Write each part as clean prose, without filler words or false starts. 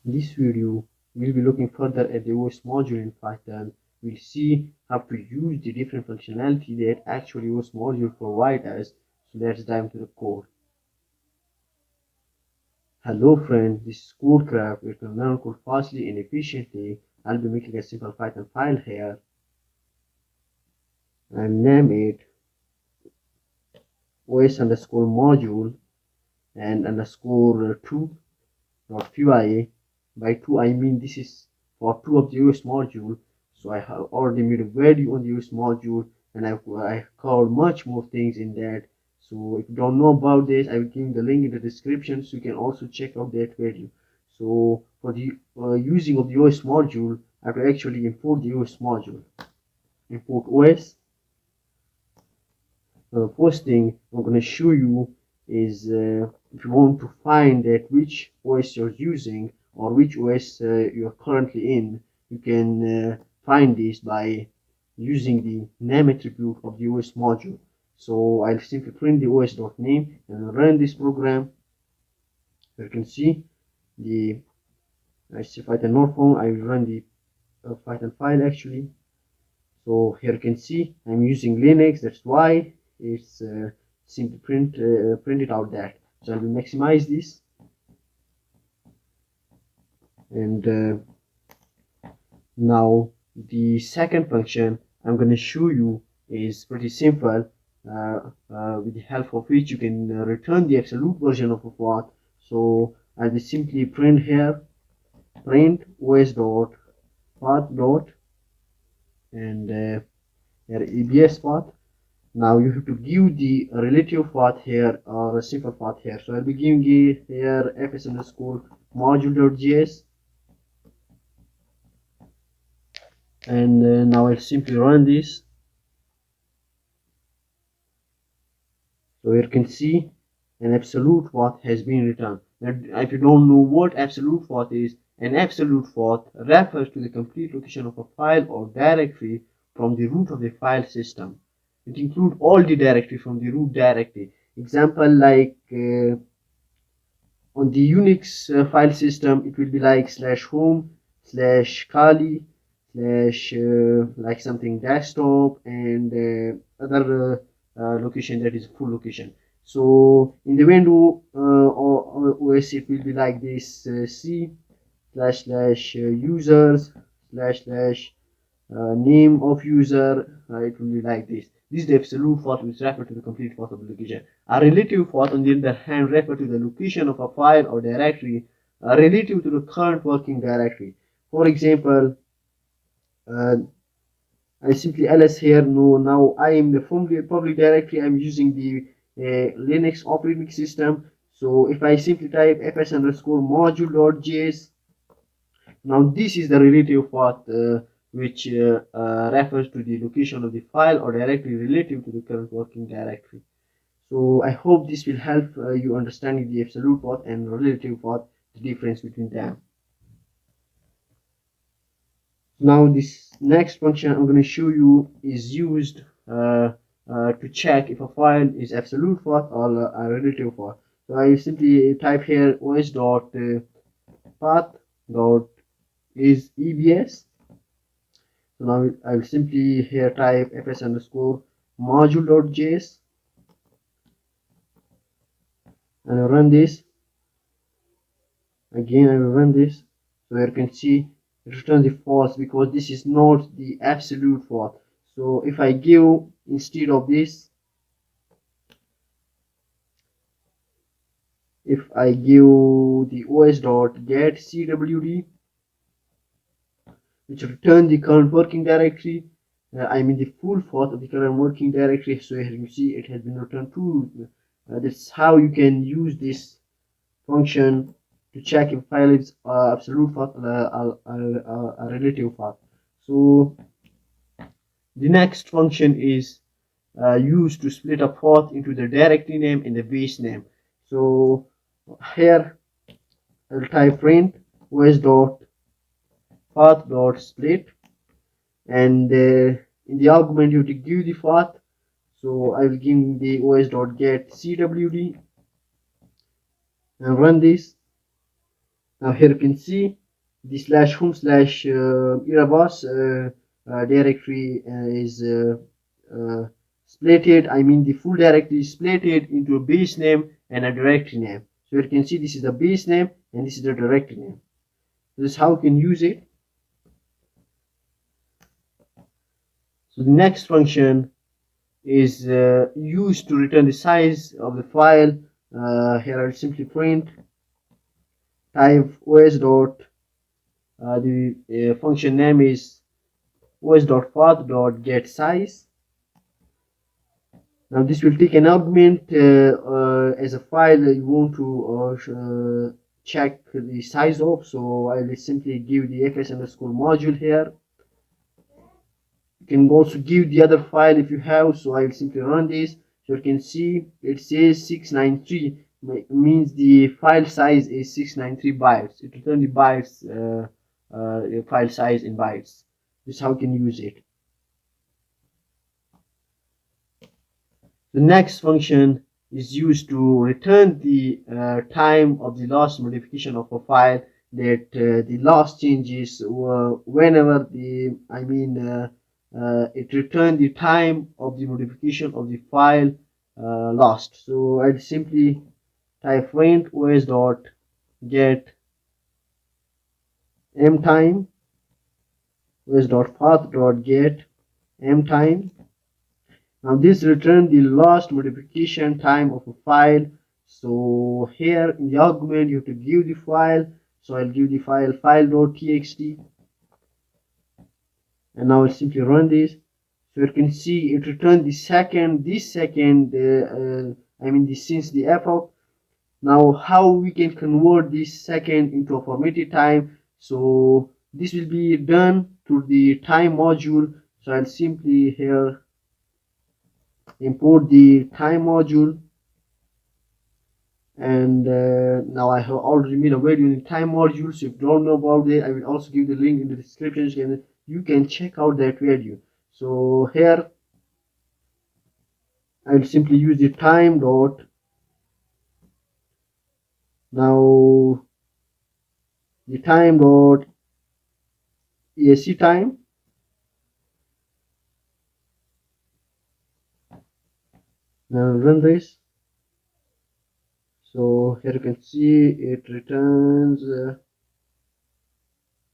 In this video, we'll be looking further at the OS module in Python. We'll see how to use the different functionality that actually OS module provide us. So let's dive into the code. Hello friends, this is CodeCraft. We can learn code fastly and efficiently. I'll be making a simple Python file here and name it OS underscore module and underscore 2.py. By 2 I mean this is for 2 of the OS module. So I have already made a value on the OS module, and I called much more things in that. So if you don't know about this, I will give the link in the description so you can also check out that value. So for the using of the OS module, I have to actually import the OS module. Import OS. First thing I'm going to show you is if you want to find that which OS you're using or which OS you're currently in, you can find this by using the name attribute of the OS module. So I'll simply print the os.name and run this program. You can see the Python node form. I will run the Python file actually. So here you can see I'm using Linux. That's why it's simply printed out that. So I will maximize this, and now the second function I'm going to show you is pretty simple, with the help of which you can return the absolute version of a path. So I will simply print here, print os.path dot and here EBS path. Now you have to give the relative path here or a simple path here. So I'll be giving it here fs underscore module.js, and now I'll simply run this. So you can see an absolute path has been returned. Now if you don't know what absolute path is, an absolute path refers to the complete location of a file or directory from the root of the file system. It includes all the directory from the root directory. Example like on the Unix file system, it will be like /home /kali like something desktop and other location that is full location. So in the window or OS, it will be like this: c /users name of user. It will be like this. This is the absolute path, which refers to the complete path of the location. A relative path, on the other hand, refers to the location of a file or directory relative to the current working directory. For example, I simply ls here. No, now I am the public directory. I'm using the Linux operating system. So if I simply type fs underscore module.js, now this is the relative path which refers to the location of the file or directory relative to the current working directory. So I hope this will help you understanding the absolute path and relative path, the difference between them. Now this next function I'm going to show you is used to check if a file is absolute path or a relative path. So I simply type here os.path.isFile. So now I will simply here type fs underscore module.js and I'll run this. Again I will run this. So you can see it returns the false because this is not the absolute path. So if I give instead of this, if I give the os.get cwd, which return the current working directory, I'm in the full path of the current working directory. So here you see it has been returned to. That's how you can use this function to check if file is absolute path or a relative path. So the next function is used to split a path into the directory name and the base name. So here I'll type print os.path.split, and in the argument you have to give the path. So I will give the os.get cwd and run this. Now here you can see the slash home slash irabos directory is splitted. I mean the full directory is splitted into a base name and a directory name. So you can see this is the base name and this is the directory name. This is how you can use it. So the next function is used to return the size of the file. Here I'll simply print type os dot the function name is os.path.getSize. Now this will take an argument as a file that you want to check the size of. So I will simply give the fs underscore module here. You can also give the other file if you have. So I will simply run this. So you can see it says 693 means the file size is 693 bytes. It returns the bytes file size in bytes. This is how you can use it. The next function is used to return the time of the last modification of a file, that the last changes whenever the it returned the time of the modification of the file last. So I'll simply type print os dot get mtime, os dot path dot get mtime. Now this returns the last modification time of a file. So here in the argument you have to give the file. So I'll give the file file.txt, and now I'll simply run this. So you can see it returned the second, since the epoch. Now how we can convert this second into a formatted time? So this will be done through the time module. So I'll simply here import the time module, and now I have already made a video in time module. So if you don't know about it, I will also give the link in the description and you can check out that video. So here I will simply use the time dot. Now the time dot esc time. Now run this. So here you can see it returns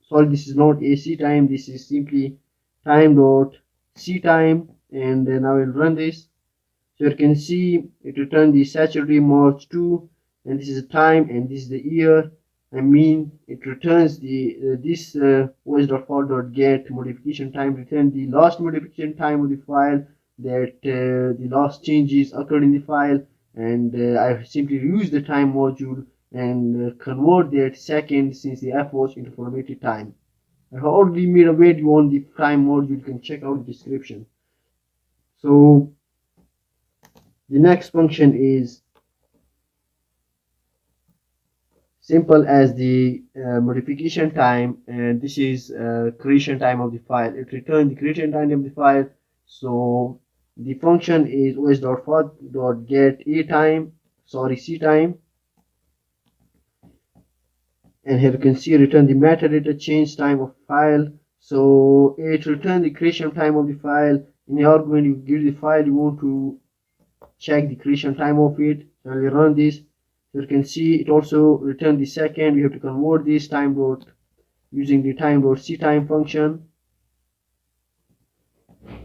sorry, this is not AC time, this is simply time dot c time, and then I will run this. So you can see it returned the Saturday March 2, and this is the time and this is the year. It returns the this os.file.get modification time return the last modification time of the file, that the last changes occurred in the file, and I simply use the time module and convert that second since the f was into formatted time. I have already made a video on the time module, you can check out the description. So the next function is simple as the modification time, and this is creation time of the file. It returns the creation time of the file. So the function is os.path.get c time, and here you can see return the metadata change time of file. So it returns the creation time of the file. In the argument you give the file, you want to check the creation time of it. So we run this. So you can see it also return the second. We have to convert this time dot using the time dot c time function.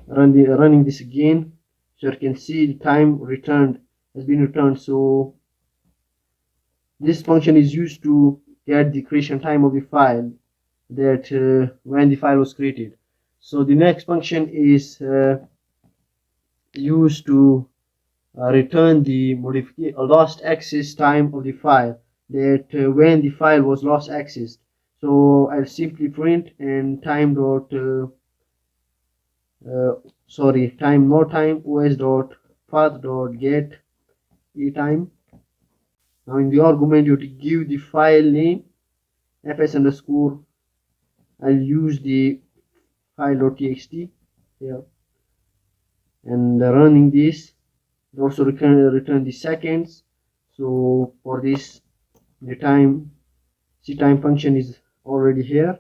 Running this again. So you can see the time returned has been returned. So this function is used to get the creation time of the file, that when the file was created. So the next function is used to return the last access time of the file, that when the file was last accessed. So I'll simply print and time dot os dot path dot get time. Now in the argument you have to give the file name fs underscore. I'll use the file.txt here, and running this. It also return the seconds. So for this, the time See, time function is already here.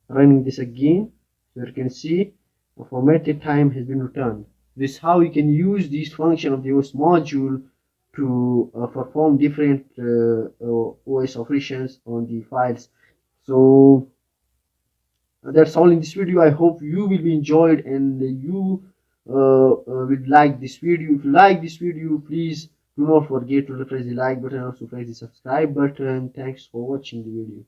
Running this again, so you can see a formatted time has been returned. This is how you can use this function of the OS module to perform different OS operations on the files. So that's all in this video. I hope you will be enjoyed and you will like this video. If you like this video, please do not forget to press the like button, also press the subscribe button. Thanks for watching the video.